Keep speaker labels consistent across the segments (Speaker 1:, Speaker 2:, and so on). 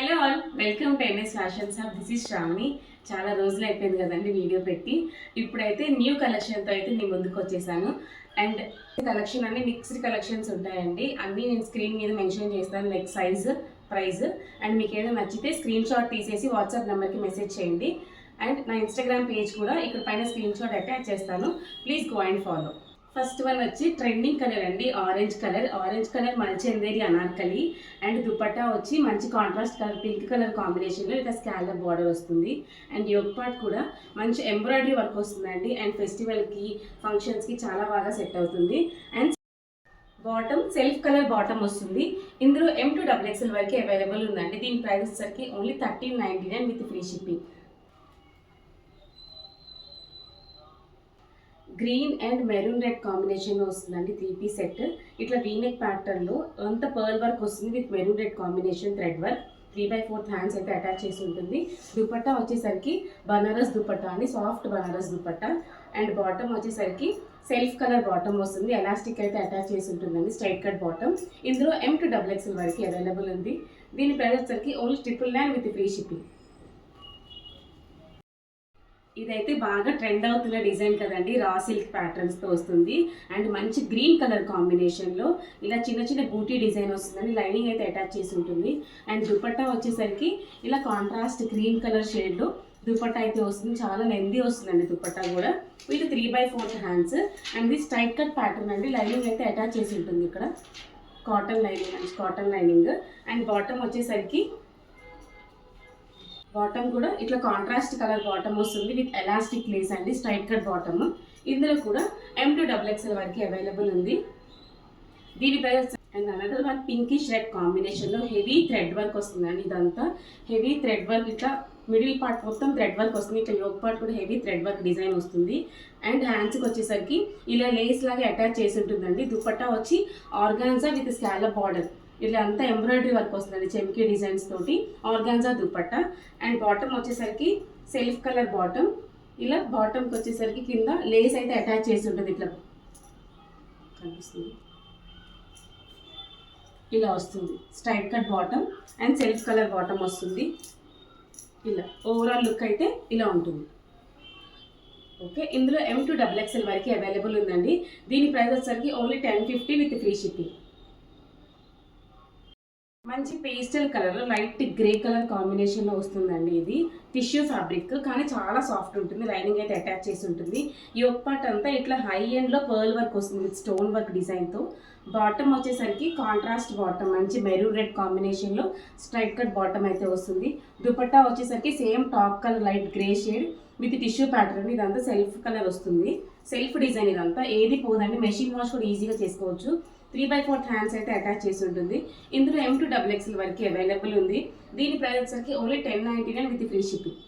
Speaker 1: Hello all, welcome to NS fashions hub. This is Shravani. చాలా రోజులు అయిపోయింది కదండి వీడియో పెట్టి. ఇప్పుడైతే న్యూ కలెక్షన్తో అయితే నేను ముందుకు వచ్చేసాను. అండ్ కలెక్షన్ అన్ని మిక్స్డ్ కలెక్షన్స్ ఉంటాయండి. అన్నీ నేను స్క్రీన్ మీద మెన్షన్ చేస్తాను, లైక్ సైజ్, ప్రైస్. అండ్ మీకు ఏదైనా నచ్చితే స్క్రీన్ షాట్ తీసేసి వాట్సాప్ నెంబర్కి మెసేజ్ చేయండి. అండ్ నా ఇన్స్టాగ్రామ్ పేజ్ కూడా ఇక్కడ పైన స్క్రీన్ షాట్ అటాచ్ చేస్తాను. Please go and follow. First one వచ్చి ట్రెండింగ్ కలర్ అండి, orange color Mulchanderi Anarkali. And dupatta వచ్చి మంచి కాంట్రాస్ట్ కలర్ పింక్ కలర్ కాంబినేషన్లో ఇట్లా స్కాలప్ బార్డర్ వస్తుంది. అండ్ యోగ్ పార్ట్ కూడా మంచి ఎంబ్రాయిడరీ వర్క్ వస్తుందండి. అండ్ ఫెస్టివల్కి ఫంక్షన్స్కి చాలా బాగా సెట్ అవుతుంది. And bottom self colour bottom వస్తుంది. ఇందులో M2XXL వరకు అవైలబుల్ ఉందండి. దీని ప్రైస్ వచ్చేసరికి only 1399 with free shipping. Green and maroon red కాంబినేషన్లో వస్తుందండి 3-piece సెట్. ఇట్లా వీనెక్ ప్యాటర్న్లో అంత పర్ల్ వర్క్ వస్తుంది with maroon red combination thread work. 3/4 hands అయితే అటాచ్ చేసి ఉంటుంది. దుపట్టా వచ్చేసరికి బనారస్ దుపట్టా అండి, soft Banaras dupatta. And bottom వచ్చేసరికి సెల్ఫ్ కలర్ బాటమ్ వస్తుంది. ఎలాస్టిక్ అయితే అటాచ్ చేసి ఉంటుందండి, స్ట్రైట్ కట్ బాటమ్. ఇందులో M2XXL వరకు అవైలబుల్ ఉంది. దీని ప్రైస్ వచ్చేసరికి ఓన్లీ 999 విత్ ఫ్రీ షిప్పింగ్. ఇదైతే బాగా ట్రెండ్ అవుతున్న డిజైన్ కదండి, రా సిల్క్ ప్యాటర్న్స్తో వస్తుంది. అండ్ మంచి గ్రీన్ కలర్ కాంబినేషన్లో ఇలా చిన్న చిన్న బూటీ డిజైన్ వస్తుందండి. లైనింగ్ అయితే అటాచ్ చేసి ఉంటుంది. అండ్ దుపట్టా వచ్చేసరికి ఇలా కాంట్రాస్ట్ గ్రీన్ కలర్ షేడ్లో దుపట్టా అయితే వస్తుంది. చాలా లెందీ వస్తుందండి దుపట్టా కూడా, విత్ 3/4 హ్యాండ్స్. అండ్ ఇది స్ట్రైట్ కట్ ప్యాటర్న్ అండి. లైనింగ్ అయితే అటాచ్ చేసి ఉంటుంది ఇక్కడ, కాటన్ లైనింగ్, మంచి కాటన్ లైనింగ్. అండ్ బాటమ్ వచ్చేసరికి బాటమ్ కూడా ఇట్లా కాంట్రాస్ట్ కలర్ బాటమ్ వస్తుంది విత్ ఎలాస్టిక్ లేస్ అండి, స్ట్రైట్ కట్ బాటమ్. ఇందులో కూడా M2XXL వరకు అవైలబుల్ ఉంది. దీని price and another one pinkish red కాంబినేషన్లో హెవీ థ్రెడ్ వర్క్ వస్తుందండి. ఇదంతా హెవీ థ్రెడ్ వర్క్, ఇట్లా మిడిల్ పార్ట్ మొత్తం థ్రెడ్ వర్క్ వస్తుంది. ఇట్లా యోగ్ పార్ట్ కూడా హెవీ థ్రెడ్ వర్క్ డిజైన్ వస్తుంది. అండ్ హ్యాండ్స్కి వచ్చేసరికి ఇలా లేస్ లాగా అటాచ్ చేసి ఉంటుందండి. దుపట్టా వచ్చి ఆర్గాన్జా విత్ స్కాలప్ బార్డర్, ఇట్లా అంతా ఎంబ్రాయిడరీ వర్క్ వస్తుందండి, చెమ్కీ డిజైన్స్ తోటి. ఆర్గాన్జా దుపట్టా. అండ్ బాటమ్ వచ్చేసరికి సెల్ఫ్ కలర్ బాటమ్. ఇలా బాటమ్కి వచ్చేసరికి కింద లేస్ అయితే అటాచ్ చేసి ఉంటుంది, ఇట్లా కనిపిస్తుంది, ఇలా వస్తుంది. Straight cut bottom and self colour bottom వస్తుంది. ఇలా ఓవరాల్ లుక్ అయితే ఇలా ఉంటుంది. ఓకే, ఇందులో M2XXL వరకు అవైలబుల్ ఉందండి. దీని ప్రైస్ వచ్చేసరికి ఓన్లీ 1050 విత్ ఫ్రీ షిప్పింగ్. మంచి pastel colour, light grey colour కాంబినేషన్లో వస్తుందండి. ఇది టిష్యూ ఫ్యాబ్రిక్ కానీ చాలా సాఫ్ట్ ఉంటుంది. లైనింగ్ అయితే అటాచ్ చేసి ఉంటుంది. యోగ్ పార్ట్ అంతా ఇట్లా హై ఎండ్లో పర్ల్ వర్క్ వస్తుంది విత్ స్టోన్ వర్క్ డిజైన్తో. బాటమ్ వచ్చేసరికి కాంట్రాస్ట్ బాటమ్, మంచి మెరూన్ రెడ్ కాంబినేషన్లో స్ట్రైట్ కట్ బాటమ్ అయితే వస్తుంది. దుపట్టా వచ్చేసరికి same top colour light grey shade with tissue pattern. ఇదంతా సెల్ఫ్ కలర్ వస్తుంది, సెల్ఫ్ డిజైన్. ఇదంతా ఏది పోదండి, మెషిన్ వాష్ కూడా ఈజీగా చేసుకోవచ్చు. 3/4 హ్యాండ్స్ అయితే అటాచ్ చేసి ఉంటుంది. ఇందులో M2XXL వరకు అవైలబుల్ ఉంది. దీని ప్రైస్ వచ్చేసరికి only 1099 with free shipping.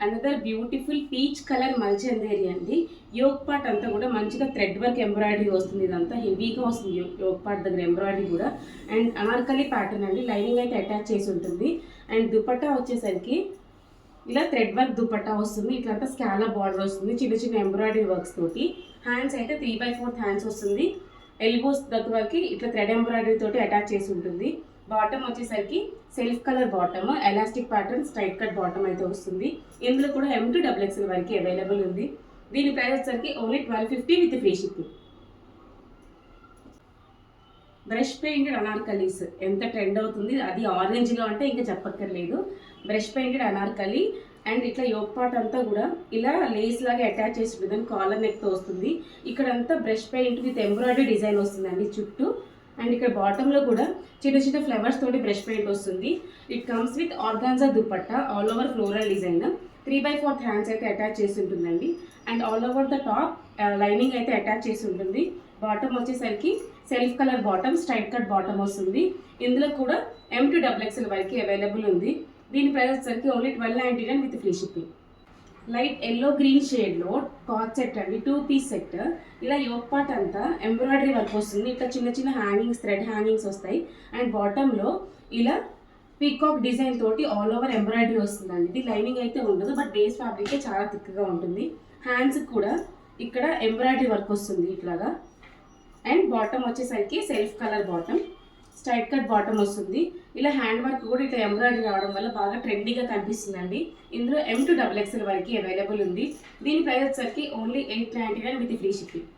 Speaker 1: Another beautiful peach color Mulchanderi అండి. యోగ్ పార్ట్ అంతా కూడా మంచిగా థ్రెడ్ వర్క్ ఎంబ్రాయిడరీ వస్తుంది. ఇదంతా హెవీగా వస్తుంది యోగ్ పార్ట్ దగ్గర ఎంబ్రాయిడరీ కూడా. అండ్ అనార్కలి ప్యాటర్న్ అండి, లైనింగ్ అయితే అటాచ్ చేసి ఉంటుంది. అండ్ దుపట్టా వచ్చేసరికి ఇలా థ్రెడ్ వర్క్ దుపట్టా వస్తుంది. ఇట్లంతా స్కాలప్ బార్డర్ వస్తుంది, చిన్న చిన్న ఎంబ్రాయిడరీ వర్క్స్ తోటి. హ్యాండ్స్ అయితే 3/4 హ్యాండ్స్ వస్తుంది. ఎల్బోస్ దగ్గర వరకు ఇట్లా థ్రెడ్ ఎంబ్రాయిడరీ తోటి అటాచ్ చేసి ఉంటుంది. బాటమ్ వచ్చేసరికి self colour bottom, elastic pattern, straight cut bottom అయితే వస్తుంది. ఇందులో కూడా M2XXL వరకు అవైలబుల్ ఉంది. దీని ప్రైస్ వచ్చేసరికి only 1250 with free shipping. Brush painted anarkalis ఎంత ట్రెండ్ అవుతుంది, అది ఆరెంజ్లో అంటే ఇంకా చెప్పక్కర్లేదు. Brush painted Anarkali. అండ్ ఇట్లా యోగ్ పార్ట్ అంతా కూడా ఇలా లేస్ లాగా అటాచ్ చేసి ఉంటుంది, కాలర్ నెక్తో వస్తుంది. ఇక్కడంతా brush paint with embroidery design వస్తుందండి చుట్టూ. అండ్ ఇక్కడ బాటంలో కూడా చిన్న చిన్న ఫ్లవర్స్ తోటి బ్రష్ పెయింట్ వస్తుంది. It comes with organza dupatta, all over floral design. 3/4 hands అయితే అటాచ్ చేసి ఉంటుందండి. And all over the top lining అయితే అటాచ్ చేసి ఉంటుంది. బాటమ్ వచ్చేసరికి self colour bottom, straight cut bottom వస్తుంది. ఇందులో కూడా M2XXL వరకు అవైలబుల్ ఉంది. దీని ప్రైస్ వచ్చేసరికి only 1299 with free shipping. Light yellow green షేడ్లో కాట్ సెట్ అండి, 2-piece సెట్. ఇలా యోగ్ పార్ట్ అంతా ఎంబ్రాయిడరీ వర్క్ వస్తుంది. ఇట్లా చిన్న చిన్న హ్యాంగింగ్స్, థ్రెడ్ హ్యాంగింగ్స్ వస్తాయి. అండ్ బాటంలో ఇలా పీకాక్ డిజైన్ తోటి ఆల్ ఓవర్ ఎంబ్రాయిడరీ వస్తుందండి. ఇది లైనింగ్ అయితే ఉండదు, బట్ బేస్ ఫ్యాబ్రిక్ చాలా థిక్గా ఉంటుంది. హ్యాండ్స్ కూడా ఇక్కడ ఎంబ్రాయిడరీ వర్క్ వస్తుంది ఇట్లాగా. అండ్ బాటమ్ వచ్చేసరికి self colour bottom, straight cut bottom వస్తుంది. ఇలా హ్యాండ్ వర్క్ కూడా ఇట్లా ఎంబ్రాయిడరీ రావడం వల్ల బాగా ట్రెండీగా కనిపిస్తుందండి. ఇందులో M2XXL వరకు అవైలబుల్ ఉంది. దీని ప్రైస్ వచ్చేసరికి ఓన్లీ 899 విత్ ఫ్రీ షిప్పింగ్.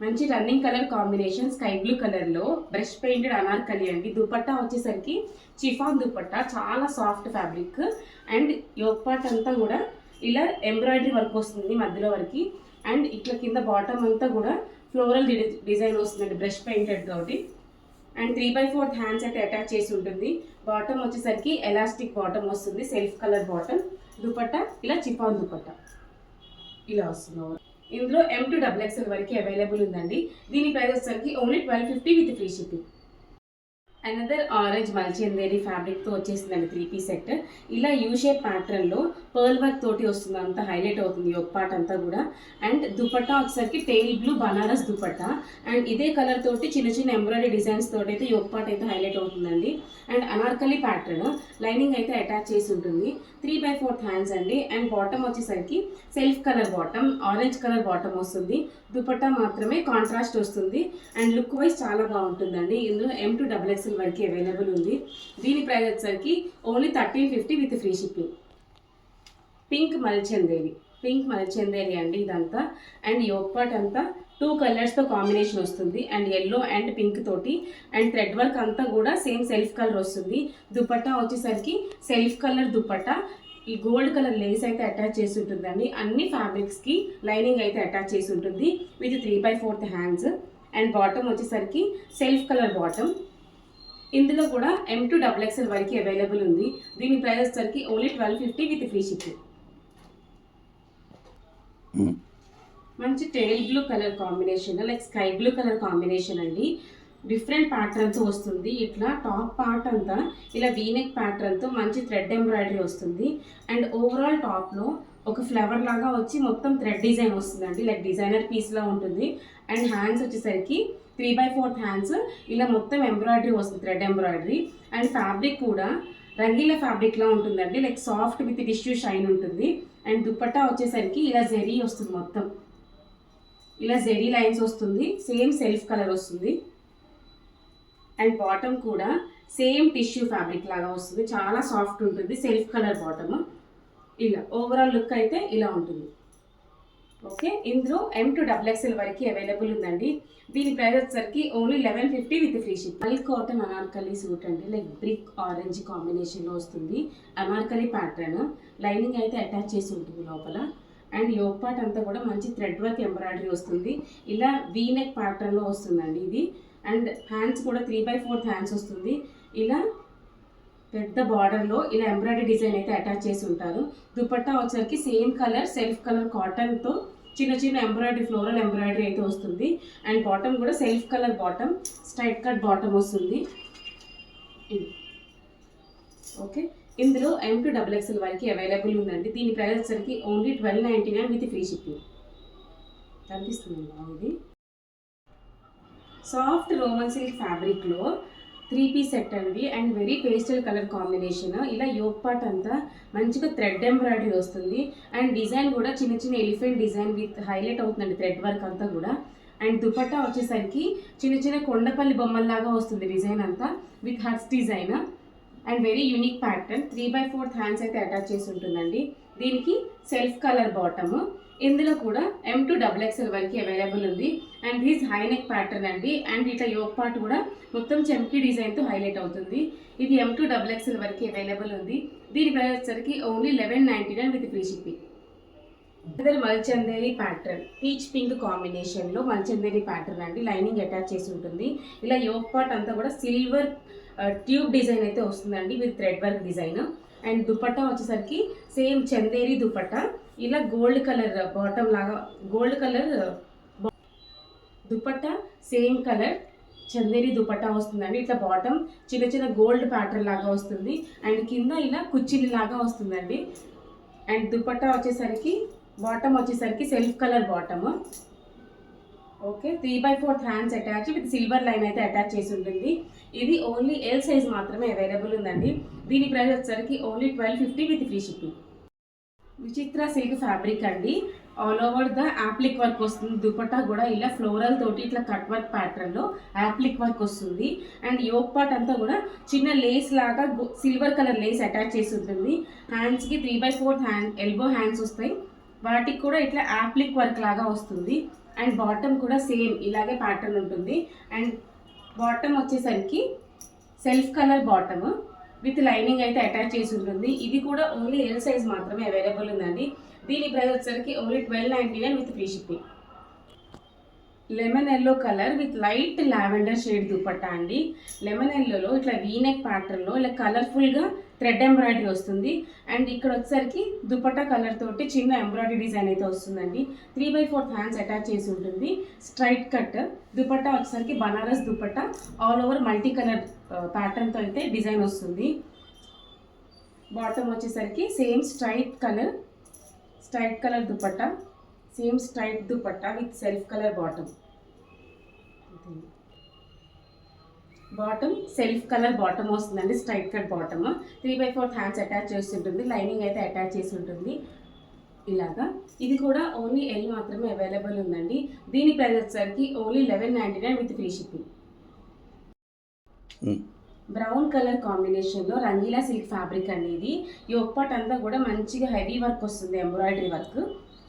Speaker 1: మంచి running colour combination sky blue కలర్లో బ్రష్ పెయింటెడ్ అనార్కలి అండి. దుపట్టా వచ్చేసరికి చిఫాన్ దుపట్టా, చాలా soft fabric. And yoke part అంతా కూడా ఇలా ఎంబ్రాయిడరీ వర్క్ వస్తుంది మధ్యలో వరకు. అండ్ ఇట్లా కింద బాటమ్ అంతా కూడా ఫ్లోరల్ డిజైన్ వస్తుందండి బ్రష్ పెయింటెడ్ తోటి. అండ్ 3/4 హ్యాండ్స్ అయితే అటాచ్ చేసి ఉంటుంది. బాటమ్ వచ్చేసరికి ఎలాస్టిక్ బాటమ్ వస్తుంది, సెల్ఫ్ కలర్ బాటమ్. దుపట్టా ఇలా చిఫాన్ దుపట్టా ఇలా వస్తుంది. ఇందులో M2XXL వరకు అవైలబుల్ ఉందండి. దీని ప్రైస్ వచ్చేసరికి only 1250 with free shipping. Another orange Mulchanderi ఫ్యాబ్రిక్తో వచ్చేసిందండి 3 పీస్ సెట్. ఇలా యూ షేప్ ప్యాటర్న్లో పర్ల్ వర్క్ తోటి వస్తుంది, అంతా హైలైట్ అవుతుంది యోక్ పార్ట్ అంతా కూడా. అండ్ దుపట్టా వచ్చేసరికి tail blue Banaras dupatta. And ఇదే కలర్ తోటి చిన్న చిన్న ఎంబ్రాయిడరీ డిజైన్స్ తోటి అయితే యోక్ పార్ట్ అయితే హైలైట్ అవుతుందండి. అండ్ అనార్కలి ప్యాటర్న్ లైనింగ్ అయితే అటాచ్ చేసి ఉంటుంది. 3/4 హ్యాండ్స్ అండి. అండ్ బాటమ్ వచ్చేసరికి self colour bottom, orange colour bottom వస్తుంది. దుపట్టా మాత్రమే కాంట్రాస్ట్ వస్తుంది. అండ్ లుక్ వైజ్ చాలా బాగుంటుందండి. ఇందులో M2XXL వరకు అవైలబుల్ ఉంది. దీని ప్రైస్ వచ్చేసరికి only 1350 with free shipping. Pink Mulchanderi అండి ఇదంతా. అండ్ యోక్ పార్ట్ అంతా 2 కలర్స్తో కాంబినేషన్ వస్తుంది. అండ్ ఎల్లో అండ్ పింక్ తోటి. అండ్ థ్రెడ్ వర్క్ అంతా కూడా సేమ్ సెల్ఫ్ కలర్ వస్తుంది. దుపట్టా వచ్చేసరికి సెల్ఫ్ కలర్ దుపట్టా, ఈ గోల్డ్ కలర్ లేస్ అయితే అటాచ్ చేసి ఉంటుందండి. అన్ని ఫ్యాబ్రిక్స్కి లైనింగ్ అయితే అటాచ్ చేసి ఉంటుంది విత్ 3/4 హ్యాండ్స్. అండ్ బాటమ్ వచ్చేసరికి సెల్ఫ్ కలర్ బాటమ్. ఇందులో కూడా M2XXL వరకు అవైలబుల్ ఉంది. దీని ప్రైస్ వచ్చేసరికి ఓన్లీ 1250 విత్ ఫ్రీ షిప్పింగ్. మంచి tail blue colour combination, like sky blue colour combination అండి. డిఫరెంట్ ప్యాటర్న్స్ వస్తుంది. ఇట్లా టాప్ పార్ట్ అంతా ఇలా వీనెక్ ప్యాటర్న్తో మంచి థ్రెడ్ ఎంబ్రాయిడరీ వస్తుంది. అండ్ ఓవరాల్ టాప్లో ఒక ఫ్లవర్ లాగా వచ్చి మొత్తం థ్రెడ్ డిజైన్ వస్తుందండి, లైక్ డిజైనర్ పీస్లా ఉంటుంది. అండ్ హ్యాండ్స్ వచ్చేసరికి 3/4 హ్యాండ్స్ ఇలా మొత్తం ఎంబ్రాయిడరీ వస్తుంది, థ్రెడ్ ఎంబ్రాయిడరీ. అండ్ ఫ్యాబ్రిక్ కూడా రంగీల ఫ్యాబ్రిక్లా ఉంటుందండి, like soft with tissue shine ఉంటుంది. అండ్ దుపట్టా వచ్చేసరికి ఇలా జెరీ వస్తుంది, మొత్తం ఇలా జెరీ లైన్స్ వస్తుంది, సేమ్ సెల్ఫ్ కలర్ వస్తుంది. అండ్ బాటమ్ కూడా సేమ్ టిష్యూ ఫ్యాబ్రిక్ లాగా వస్తుంది, చాలా సాఫ్ట్ ఉంటుంది, సెల్ఫ్ కలర్ బాటమ్. ఇలా ఓవరాల్ లుక్ అయితే ఇలా ఉంటుంది. ఓకే, ఇందులో M2XXL వరకు అవైలబుల్ ఉందండి. దీని ప్రైస్ వచ్చేసరికి only 1150 with free ship. మల్క్ cotton Anarkali suit అండి, లైక్ బ్రిక్ ఆరెంజ్ కాంబినేషన్లో వస్తుంది. అనార్కలి ప్యాటర్న్ లైనింగ్ అయితే అటాచ్ చేసి ఉంటుంది లోపల. అండ్ యోక్ పార్ట్ అంతా కూడా మంచి థ్రెడ్ వర్క్ ఎంబ్రాయిడరీ వస్తుంది, ఇలా వీనెక్ ప్యాటర్న్లో వస్తుందండి ఇది. అండ్ హ్యాండ్స్ కూడా 3/4 హ్యాండ్స్ వస్తుంది. ఇలా పెద్ద బార్డర్లో ఇలా ఎంబ్రాయిడరీ డిజైన్ అయితే అటాచ్ చేసి ఉంటారు. దుపట్టా వచ్చేసరికి సేమ్ కలర్ సెల్ఫ్ కలర్ కాటన్తో చిన్న చిన్న ఎంబ్రాయిడరీ, ఫ్లోరల్ ఎంబ్రాయిడరీ అయితే వస్తుంది. అండ్ బాటమ్ కూడా self colour bottom, straight cut bottom వస్తుంది. ఓకే, ఇందులో M2XXL వరకు అవైలబుల్ ఉందండి. దీని ప్రైస్ వచ్చేసరికి ఓన్లీ 1299 విత్ ఫ్రీ షిప్పింగ్. కనిపిస్తుంది ఇది సాఫ్ట్ రోమన్ సిల్క్ ఫ్యాబ్రిక్లో 3 పీస్ సెట్ అండి. And very pastel colour combination. ఇలా యోక్ పార్ట్ అంతా మంచిగా థ్రెడ్ ఎంబ్రాయిడరీ వస్తుంది. అండ్ డిజైన్ కూడా చిన్న చిన్న ఎలిఫెంట్ డిజైన్ విత్ హైలైట్ అవుతుందండి థ్రెడ్ వర్క్ అంతా కూడా. అండ్ దుపట్టా వచ్చేసరికి చిన్న చిన్న కొండపల్లి బొమ్మల్లాగా వస్తుంది డిజైన్ అంతా with hearts design. And very unique pattern. 3/4 hands అయితే అటాచ్ చేసి ఉంటుందండి. దీనికి సెల్ఫ్ కలర్ బాటమ్. ఇందులో కూడా M2XXL వరకు అవైలబుల్ ఉంది. And this high neck pattern అండి. అండ్ ఇట్లా యోక్ పార్ట్ కూడా మొత్తం చెంకీ డిజైన్తో హైలైట్ అవుతుంది. ఇది M2XXL వరకు అవైలబుల్ ఉంది. దీని ప్రైస్ వచ్చేసరికి only 1199 with free shipping. Other Mulchanderi pattern, peach pink కాంబినేషన్లో మల్చందేరి ప్యాటర్న్ అండి. లైనింగ్ అటాచ్ చేసి ఉంటుంది. ఇలా యోక్ పార్ట్ అంతా కూడా సిల్వర్ ట్యూబ్ డిజైన్ అయితే వస్తుందండి with thread work design. And dupatta వచ్చేసరికి సేమ్ చందేరి దుపట్టా, ఇలా గోల్డ్ కలర్ బాటమ్ లాగా, gold colour dupatta, same colour Chanderi dupatta వస్తుందండి. ఇట్లా బాటమ్ చిన్న చిన్న గోల్డ్ ప్యాటర్న్ లాగా వస్తుంది. అండ్ కింద ఇలా కుచ్చిలి లాగా వస్తుందండి. అండ్ దుపట్టా వచ్చేసరికి బాటమ్ వచ్చేసరికి self colour bottom. Okay, 3/4 hands attach with silver line అయితే అటాచ్ చేసి ఉంటుంది. ఇది ఓన్లీ ఎల్ సైజ్ మాత్రమే అవైలబుల్ ఉందండి. దీని ప్రైస్ వచ్చేసరికి ఓన్లీ 1250 విత్ ఫ్రీ షిప్పింగ్. విచిత్ర సిల్క్ ఫ్యాబ్రిక్ అండి. All over the appliqué work వస్తుంది. దుపట్టా కూడా ఇలా ఫ్లోరల్ తోటి ఇట్లా కట్ వర్క్ ప్యాటర్న్ లో యాప్లిక్ వర్క్ వస్తుంది. అండ్ యోక్ పార్ట్ అంతా కూడా చిన్న లేస్ లాగా సిల్వర్ కలర్ లేస్ అటాచ్ చేసి ఉంటుంది. హ్యాండ్స్ కి 3/4 హ్యాండ్ ఎల్బో హ్యాండ్స్ వస్తాయి. వాటికి కూడా ఇట్లా యాప్లిక్ వర్క్ లాగా వస్తుంది. అండ్ బాటమ్ కూడా సేమ్ ఇలాగే ప్యాటర్న్ ఉంటుంది. అండ్ బాటమ్ వచ్చేసరికి self colour bottom with lining అయితే అటాచ్ చేసి ఉంటుంది. ఇది కూడా ఓన్లీ ఎల్ సైజ్ మాత్రమే అవైలబుల్ ఉందండి. దీని ప్రైస్ వచ్చేసరికి only 1299 with free shipping. Lemon yellow colour with light lavender shade dupatta అండి. లెమన్ ఎల్లోలో ఇట్లా వీనెక్ ప్యాటర్న్లో ఇలా కలర్ఫుల్గా థ్రెడ్ ఎంబ్రాయిడరీ వస్తుంది. అండ్ ఇక్కడ వచ్చేసరికి దుపట్టా కలర్ తోటి చిన్న ఎంబ్రాయిడరీ డిజైన్ అయితే వస్తుందండి. 3/4 హ్యాండ్స్ అటాచ్ చేసి ఉంటుంది. స్ట్రైట్ కట్ దుపట్టా వచ్చేసరికి Banaras dupatta all over multi color ప్యాటర్న్తో అయితే డిజైన్ వస్తుంది. బాటమ్ వచ్చేసరికి same straight color dupatta, same straight dupatta with self colour bottom self colour bottom వస్తుందండి. Straight cut bottom 3/4 hands attach చేసి ఉంటుంది. లైనింగ్ అయితే అటాచ్ చేసి ఉంటుంది ఇలాగా. ఇది కూడా ఓన్లీ ఎల్ మాత్రమే అవైలబుల్ ఉందండి. దీని ప్రైస్ వచ్చేసరికి only 1199 with free shipping. Brown color కాంబినేషన్లో రంగీలా సిల్క్ ఫ్యాబ్రిక్ అనేది యోక్ పార్ట్ అంతా కూడా మంచిగా హెవీ వర్క్ వస్తుంది, ఎంబ్రాయిడరీ వర్క్.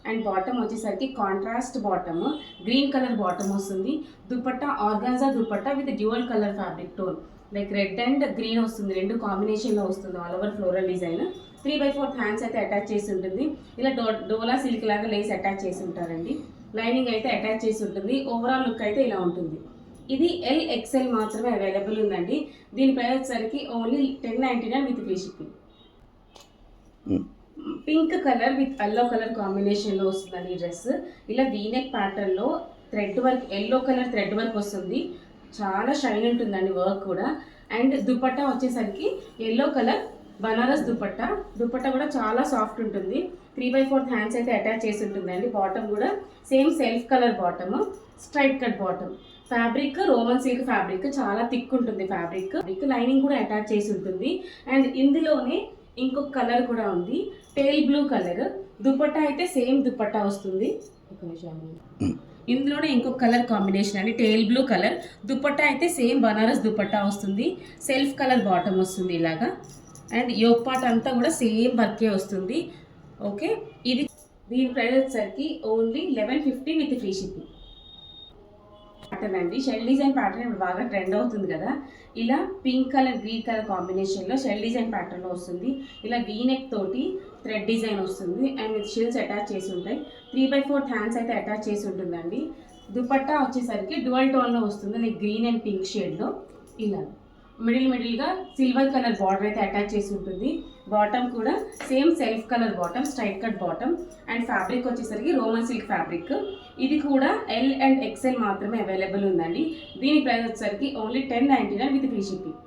Speaker 1: అండ్ బాటమ్ వచ్చేసరికి contrast bottom green color bottom వస్తుంది. Dupatta organza dupatta with dual color fabric tone like red and green వస్తుంది, రెండు కాంబినేషన్లో వస్తుంది. All over floral design 3/4 hands అయితే అటాచ్ చేసి ఉంటుంది. ఇలా డోలా సిల్క్ లాగా లేస్ అటాచ్ చేసి ఉంటారండి. లైనింగ్ అయితే అటాచ్ చేసి ఉంటుంది. ఓవరాల్ లుక్ అయితే ఇలా ఉంటుంది. ఇది ఎల్ ఎక్స్ఎల్ మాత్రమే అవైలబుల్ ఉందండి. దీని ప్రైస్ వచ్చేసరికి only 1099 with free shipping. Pink colour with yellow colour కాంబినేషన్లో వస్తుందండి ఈ డ్రెస్. ఇలా వీనెక్ ప్యాటర్న్లో thread work, yellow colour thread work వస్తుంది. చాలా షైన్ ఉంటుందండి వర్క్ కూడా. అండ్ దుపట్టా వచ్చేసరికి ఎల్లో కలర్ బనారస్ దుపట్టా కూడా చాలా సాఫ్ట్ ఉంటుంది. 3/4 హ్యాండ్స్ అయితే అటాచ్ చేసి ఉంటుందండి. బాటమ్ కూడా same self colour bottom, straight cut bottom. Fabric Roman silk fabric, చాలా థిక్ ఉంటుంది ఫ్యాబ్రిక్. లైనింగ్ కూడా అటాచ్ చేసి ఉంటుంది. అండ్ ఇందులోనే ఇంకొక కలర్ కూడా ఉంది, పేల్ బ్లూ కలర్. దుపట్టా అయితే సేమ్ దుపట్టా వస్తుంది. ఇందులోనే ఇంకొక కలర్ కాంబినేషన్ అండి, టేల్ బ్లూ కలర్. దుపట్టా అయితే సేమ్ బనారస్ దుపట్టా వస్తుంది. సెల్ఫ్ కలర్ బాటమ్ వస్తుంది ఇలాగా. అండ్ యోక్ పార్ట్ అంతా కూడా సేమ్ వర్కే వస్తుంది. ఓకే, ఇది దీని ప్రైస్ వచ్చేసరికి only 1150 with free shipping. Pattern అండి, షెల్ డిజైన్ ప్యాటర్న్ ఇప్పుడు బాగా ట్రెండ్ అవుతుంది కదా. ఇలా పింక్ కలర్ గ్రీన్ కలర్ కాంబినేషన్లో షెల్ డిజైన్ ప్యాటర్న్లో వస్తుంది. ఇలా వీనెక్ తోటి థ్రెడ్ డిజైన్ వస్తుంది. అండ్ విత్ షిల్స్ అటాచ్ చేసి ఉంటాయి. 3/4 హ్యాండ్స్ అయితే అటాచ్ చేసి ఉంటుందండి. దుపట్టా వచ్చేసరికి డ్యువల్ టోన్లో వస్తుంది, లైక్ గ్రీన్ అండ్ పింక్ షేడ్లో. ఇలా మిడిల్గా సిల్వర్ కలర్ బార్డర్ అయితే అటాచ్ చేసి ఉంటుంది. బాటమ్ కూడా same self colour bottom, straight cut bottom. And fabric వచ్చేసరికి రోమన్ సిల్క్ ఫ్యాబ్రిక్. ఇది కూడా ఎల్ అండ్ ఎక్స్ఎల్ మాత్రమే అవైలబుల్ ఉందండి. దీని ప్రైస్ వచ్చేసరికి only 1099 with free shipping.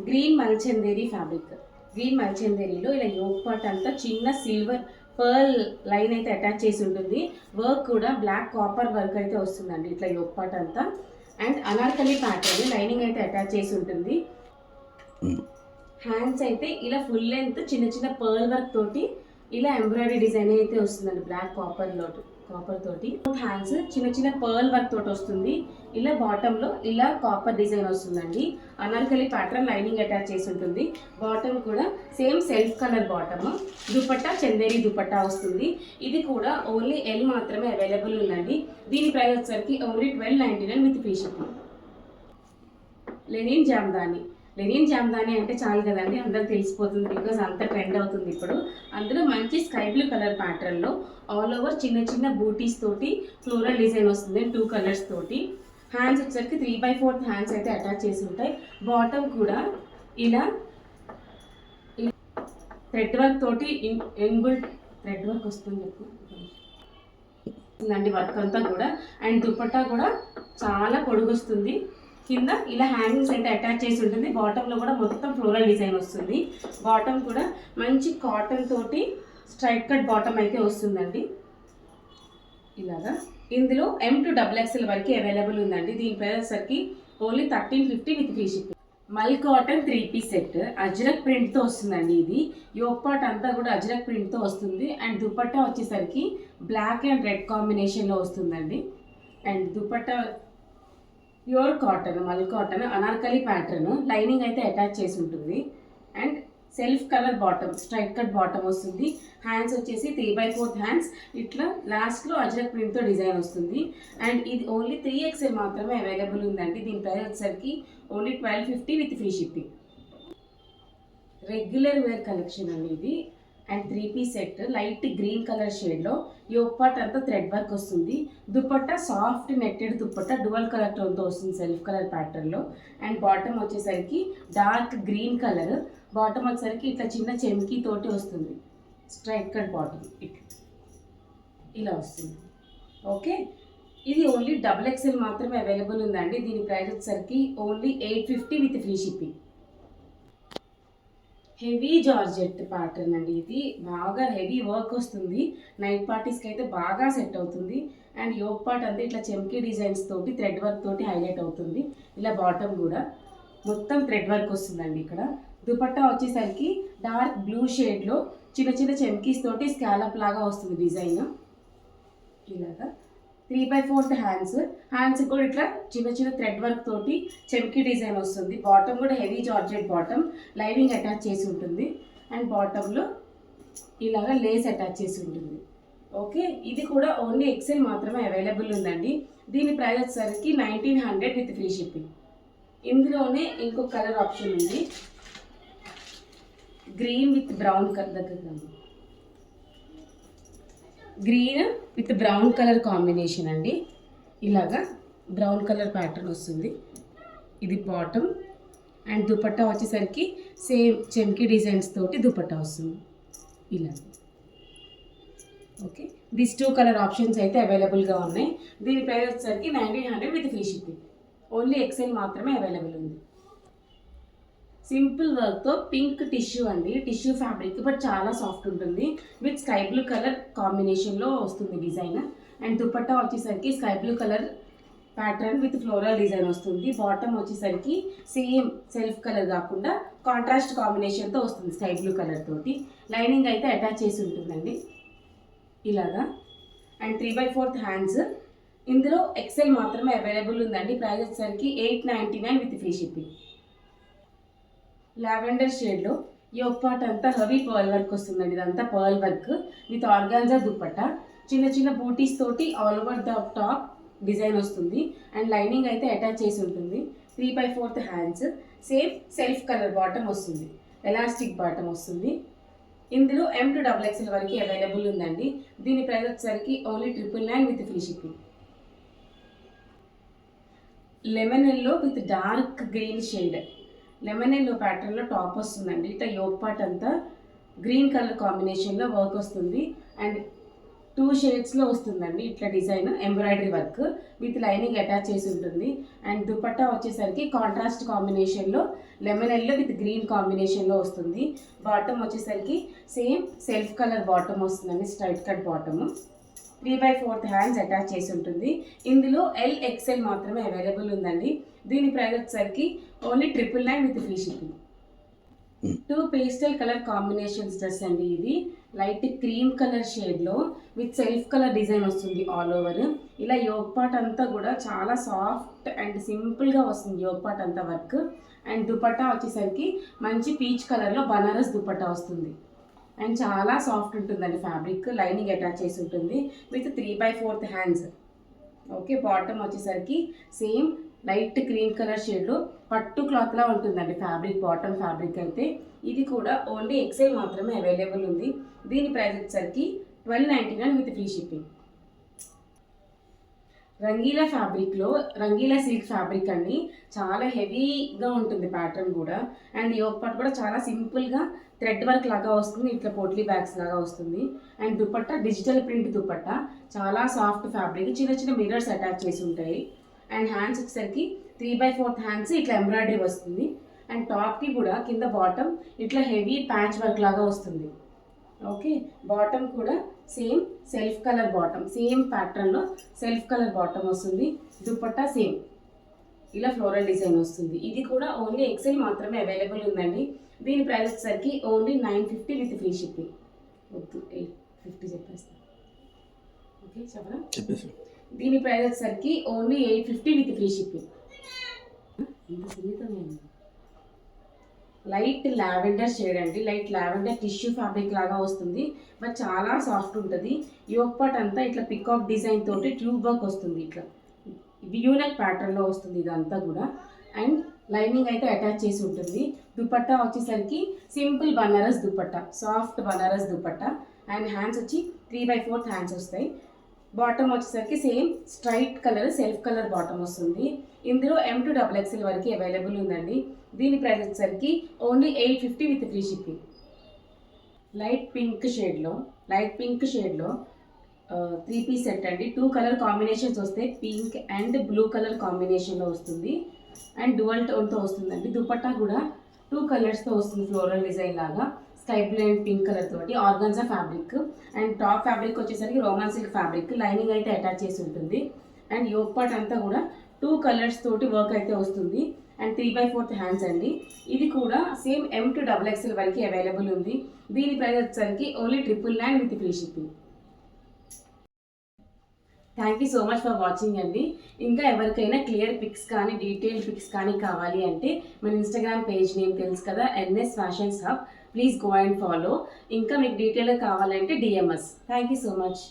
Speaker 1: Green Mulchanderi fabric. Green మల్చందేరిలో ఇలా యోక్ పార్ట్ అంతా చిన్న సిల్వర్ పర్ల్ లైన్ అయితే అటాచ్ చేసి ఉంటుంది. వర్క్ కూడా బ్లాక్ కాపర్ వర్క్ అయితే వస్తుందండి ఇట్లా యోక్ పార్ట్ అంతా. అండ్ అనార్కలి ప్యాటర్న్ లైనింగ్ అయితే అటాచ్ చేసి ఉంటుంది. హ్యాండ్స్ అయితే ఇలా ఫుల్ లెంత్ చిన్న పర్ల్ వర్క్ తోటి ఇలా ఎంబ్రాయిడరీ డిజైన్ అయితే వస్తుందండి, బ్లాక్ కాపర్ తోటి. హ్యాండ్స్ చిన్న పర్ల్ వర్క్ తోటి వస్తుంది. ఇలా బాటమ్ లో ఇలా కాపర్ డిజైన్ వస్తుందండి. అనార్కలి ప్యాటర్న్ లైనింగ్ అటాచ్ చేసి ఉంటుంది. బాటమ్ కూడా same self colour bottom. Dupatta Chanderi dupatta వస్తుంది. ఇది కూడా ఓన్లీ ఎల్ మాత్రమే అవైలబుల్ ఉందండి. దీని ప్రైస్ వచ్చేసరికి only 1299 with free shipping. Linen jamdani అంటే చాలు కదండి, అందరికి తెలిసిపోతుంది, బికాజ్ అంత ట్రెండ్ అవుతుంది ఇప్పుడు. అందులో మంచి స్కై బ్లూ కలర్ ప్యాటర్న్లో ఆల్ ఓవర్ చిన్న బూటీస్ తోటి ఫ్లోరల్ డిజైన్ వస్తుంది 2 కలర్స్ తోటి. హ్యాండ్స్ వచ్చేసరికి 3/4 హ్యాండ్స్ అయితే అటాచ్ చేసి ఉంటాయి. బాటమ్ కూడా ఇలా థ్రెడ్ వర్క్ తోటి ఇన్బుల్ట్ థ్రెడ్ వర్క్ వస్తుంది అండి వర్క్ అంతా కూడా. అండ్ దుపట్టా కూడా చాలా పొడుగు వస్తుంది. కింద ఇలా హ్యాంగింగ్స్ అయితే అటాచ్ చేసి ఉంటుంది. బాటంలో కూడా మొత్తం ఫ్లోరల్ డిజైన్ వస్తుంది. బాటమ్ కూడా మంచి కాటన్ తోటి స్ట్రైట్ కట్ బాటమ్ అయితే వస్తుందండి ఇలాగా. ఇందులో M to XXL వరకు అవైలబుల్ ఉందండి. దీని ప్రైస్ సరికి ఓన్లీ 1350 విత్ ఫ్రీ షిప్పింగ్. మల్ కాటన్ 3 పీస్ సెట్ అజ్రక్ ప్రింట్తో వస్తుందండి. ఇది యోక్ పార్ట్ అంతా కూడా అజ్రక్ ప్రింట్తో వస్తుంది. అండ్ దుపట్టా వచ్చేసరికి బ్లాక్ అండ్ రెడ్ కాంబినేషన్లో వస్తుందండి. And dupatta pure cotton, mul cotton, anarkali pattern, lining అయితే అటాచ్ చేసి ఉంటుంది. And self colour bottom, straight cut bottom వస్తుంది. హ్యాండ్స్ వచ్చేసి 3/4 హ్యాండ్స్, ఇట్లా లాస్ట్లో అజ్రక్ ప్రింట్తో డిజైన్ వస్తుంది. అండ్ ఇది ఓన్లీ 3XL మాత్రమే అవైలబుల్ ఉందండి. దీని ప్రైస్ వచ్చేసరికి only 1250 with free shipping. Regular wear collection అండి ఇది. And 3 piece set light green colour షేడ్లో యోక్ పార్ట్ అంతా థ్రెడ్ వర్క్ వస్తుంది. Dupatta soft netted dupatta dual color టోన్తో వస్తుంది సెల్ఫ్ కలర్ ప్యాటర్న్లో. అండ్ బాటమ్ వచ్చేసరికి డార్క్ గ్రీన్ కలర్, బాటమ్ వచ్చేసరికి ఇట్లా చిన్న చెమ్కీ తోటి వస్తుంది. స్ట్రైట్ కట్ బాటమ్ ఇలా వస్తుంది. ఓకే, ఇది ఓన్లీ XXL మాత్రమే అవైలబుల్ ఉందండి. దీని ప్రైస్ వచ్చేసరికి only 850 with free shipping. Heavy georgette pattern అండి. ఇది బాగా హెవీ వర్క్ వస్తుంది. నైట్ పార్టీస్కి అయితే బాగా సెట్ అవుతుంది. అండ్ యోక్ పార్ట్ అంతా ఇట్లా చెమ్కీ డిజైన్స్ తోటి థ్రెడ్ వర్క్ తోటి హైలైట్ అవుతుంది. ఇలా బాటమ్ కూడా మొత్తం థ్రెడ్ వర్క్ వస్తుందండి. ఇక్కడ దుపట్టా వచ్చేసరికి డార్క్ బ్లూ షేడ్లో చిన్న చిన్న చెమ్కీస్ తోటి స్కాలప్ లాగా వస్తుంది డిజైన్. ఇలాగా 3/4 హ్యాండ్స్ కూడా ఇట్లా చిన్న చిన్న థ్రెడ్ వర్క్ తోటి చెమ్కీ డిజైన్ వస్తుంది. బాటమ్ కూడా heavy georgette bottom, lining attach చేసి ఉంటుంది. అండ్ బాటంలో ఇలాగా లేస్ అటాచ్ చేసి ఉంటుంది. ఓకే, ఇది కూడా ఓన్లీ XL మాత్రమే అవైలబుల్ ఉందండి. దీని ప్రైస్ వచ్చేసరికి 1900 విత్ ఫ్రీ షిప్పింగ్. ఇందులోనే ఇంకో కలర్ ఆప్షన్ ఉంది, green with brown colour, green with brown colour combination అండి. ఇలాగా బ్రౌన్ కలర్ ప్యాటర్న్ వస్తుంది. ఇది బాటమ్. అండ్ దుపట్టా వచ్చేసరికి సేమ్ చెమ్కీ డిజైన్స్ తోటి దుపట్టా వస్తుంది ఇలా. ఓకే, దిస్ 2 కలర్ ఆప్షన్స్ అయితే అవైలబుల్గా ఉన్నాయి. దీని ప్రైస్ వచ్చేసరికి 1900 with free shipping. Only XL మాత్రమే అవైలబుల్ ఉంది. సింపుల్ వర్క్తో పింక్ టిష్యూ అండి, టిష్యూ ఫ్యాబ్రిక్, బట్ చాలా సాఫ్ట్ ఉంటుంది. విత్ స్కై బ్లూ కలర్ కాంబినేషన్లో వస్తుంది డిజైన్. అండ్ దుపట్టా వచ్చేసరికి sky blue colour pattern with floral design వస్తుంది. బాటమ్ వచ్చేసరికి సేమ్ సెల్ఫ్ కలర్ కాకుండా కాంట్రాస్ట్ కాంబినేషన్తో వస్తుంది స్కై బ్లూ కలర్ తోటి. లైనింగ్ అయితే అటాచ్ చేసి ఉంటుందండి ఇలాగా. And 3/4 hands. ఇందులో XL మాత్రమే అవైలబుల్ ఉందండి. ప్రైస్ వచ్చేసరికి 899 విత్ ఫ్రీ షిప్పింగ్. లావెండర్ షేడ్లో యోక్ పార్ట్ అంతా హెవీ పర్ల్ వర్క్ వస్తుందండి. ఇదంతా pearl work with organza dupatta, చిన్న చిన్న బూటీస్ తోటి all over the top design వస్తుంది. అండ్ లైనింగ్ అయితే అటాచ్ చేసి ఉంటుంది. 3/4 hands, same self colour bottom వస్తుంది, ఎలాస్టిక్ బాటమ్ వస్తుంది. ఇందులో M to XXL వరకు అవైలబుల్ ఉందండి. దీని ప్రైస్ వచ్చేసరికి only 999 with free shipping. Lemon yellow with dark green shade, lemon yellow ప్యాటర్న్లో టాప్ వస్తుందండి. ఇట్లా యోక్ పార్ట్ అంతా గ్రీన్ కలర్ కాంబినేషన్లో వర్క్ వస్తుంది. అండ్ 2 షేడ్స్లో వస్తుందండి ఇట్లా design, embroidery work with lining attach చేసి ఉంటుంది. అండ్ దుపట్టా వచ్చేసరికి కాంట్రాస్ట్ కాంబినేషన్లో లెమన్ ఎల్లో విత్ గ్రీన్ కాంబినేషన్లో వస్తుంది. బాటమ్ వచ్చేసరికి సేమ్ సెల్ఫ్ కలర్ బాటమ్ వస్తుందండి, straight cut bottom. 3/4 hands attach చేసి ఉంటుంది. ఇందులో LXL మాత్రమే అవైలబుల్ ఉందండి. దీని ప్రైస్ వచ్చేసరికి only 999 with free shipping. 2 pastel colour combinations dress అండి. ఇది లైట్ క్రీమ్ కలర్ షేడ్లో విత్ సెల్ఫ్ కలర్ డిజైన్ వస్తుంది ఆల్ ఓవర్. ఇలా యోక్ పార్ట్ అంతా కూడా చాలా సాఫ్ట్ అండ్ సింపుల్గా వస్తుంది యోక్ పార్ట్ అంతా వర్క్. అండ్ దుపట్టా వచ్చేసరికి మంచి పీచ్ కలర్లో బనారస్ దుపట్టా వస్తుంది. అండ్ చాలా సాఫ్ట్ ఉంటుందండి ఫ్యాబ్రిక్, లైనింగ్ అటాచ్ చేసి ఉంటుంది విత్ 3/4 హ్యాండ్స్. ఓకే, బాటమ్ వచ్చేసరికి సేమ్ లైట్ క్రీమ్ కలర్ షేడ్లో పట్టు క్లాత్లా ఉంటుందండి ఫ్యాబ్రిక్, బాటమ్ ఫ్యాబ్రిక్ అయితే. ఇది కూడా ఓన్లీ XL మాత్రమే అవైలబుల్ ఉంది. దీని ప్రైస్ వచ్చేసరికి 1299 విత్ ఫ్రీ షిప్పింగ్. రంగీలా ఫ్యాబ్రిక్లో రంగీలా సిల్క్ ఫ్యాబ్రిక్ అండి, చాలా హెవీగా ఉంటుంది ప్యాటర్న్ కూడా. అండ్ యోక్ పార్ట్ కూడా చాలా సింపుల్గా థ్రెడ్ వర్క్ లాగా వస్తుంది, ఇట్లా పోట్లీ బ్యాగ్స్ లాగా వస్తుంది. And dupatta digital print dupatta, చాలా సాఫ్ట్ ఫ్యాబ్రిక్, చిన్న చిన్న మిర్రర్స్ అటాచ్ చేసి ఉంటాయి. అండ్ హ్యాండ్స్ వచ్చేసరికి 3/4 హ్యాండ్స్ ఇట్లా ఎంబ్రాయిడరీ వస్తుంది. అండ్ టాప్కి కూడా కింద బాటమ్ ఇట్లా హెవీ ప్యాచ్ వర్క్ లాగా వస్తుంది. ఓకే, బాటమ్ కూడా same self colour bottom, same ప్యాటర్న్లో సెల్ఫ్ కలర్ బాటమ్ వస్తుంది. దుపట్టా సేమ్ ఇలా ఫ్లోరల్ డిజైన్ వస్తుంది. ఇది కూడా ఓన్లీ ఎక్సెల్ మాత్రమే అవైలబుల్ ఉందండి. దీని ప్రైస్ వచ్చేసరికి ఓన్లీ 950 విత్ ఫ్రీ షిప్పింగ్. వద్దు 850 చెప్పేస్తాను. ఓకే చెప్పరా?
Speaker 2: చెప్పేసి
Speaker 1: దీని ప్రైస్ వచ్చేసరికి ఓన్లీ 850 విత్ ఫ్రీ షిప్పింగ్. ఇంత సున్నితంగా ఉంది. లైట్ లావెండర్ షేడ్ అండి. లైట్ లావెండర్ టిష్యూ ఫ్యాబ్రిక్ లాగా వస్తుంది, బట్ చాలా సాఫ్ట్ ఉంటుంది. యోక్ పార్ట్ అంతా ఇట్లా పికాక్ డిజైన్ తోటి ట్యూబ్ వర్క్ వస్తుంది. ఇట్లా యూనెక్ ప్యాటర్న్లో వస్తుంది ఇదంతా కూడా. అండ్ లైనింగ్ అయితే అటాచ్ చేసి ఉంటుంది. దుపట్టా వచ్చేసరికి simple Banaras dupatta, soft Banaras dupatta. And hands వచ్చి 3/4 హ్యాండ్స్ వస్తాయి. బాటమ్ వచ్చేసరికి same straight colour self colour bottom వస్తుంది. ఇందులో M to XXL వరకు అవైలబుల్ ఉందండి. దీని ప్రైస్ వచ్చేసరికి only 850 with free shipping. Light pink షేడ్లో 3 పీస్ సెట్ అండి. 2 కలర్ కాంబినేషన్స్ వస్తాయి. పింక్ అండ్ బ్లూ కలర్ కాంబినేషన్లో వస్తుంది. అండ్ డువల్ టోన్తో వస్తుందండి. దుపట్టా కూడా 2 కలర్స్తో వస్తుంది, ఫ్లోరల్ డిజైన్ లాగా. Sky blue and pink color తోటి organza fabric. And top fabric వచ్చేసరికి రోమన్ సిల్క్ ఫ్యాబ్రిక్. లైనింగ్ అయితే అటాచ్ చేసి ఉంటుంది. అండ్ యోక్ పార్ట్ అంతా కూడా 2 కలర్స్ తోటి వర్క్ అయితే వస్తుంది. అండ్ 3/4 హ్యాండ్స్ అండి. ఇది కూడా సేమ్ M to XXL వరకు అవైలబుల్ ఉంది. దీని ప్రైస్ వచ్చేసరికి only 999 with free shipping. Thank you so much for watching అండి. ఇంకా ఎవరికైనా క్లియర్ పిక్స్ కానీ డీటెయిల్ పిక్స్ కానీ కావాలి అంటే మన ఇన్స్టాగ్రామ్ పేజ్ నేమ్ తెలుసు కదా, NS fashions hub. Please go and follow. ఇంకా మీకు డీటెయిల్గా కావాలంటే DMS. Thank you so much.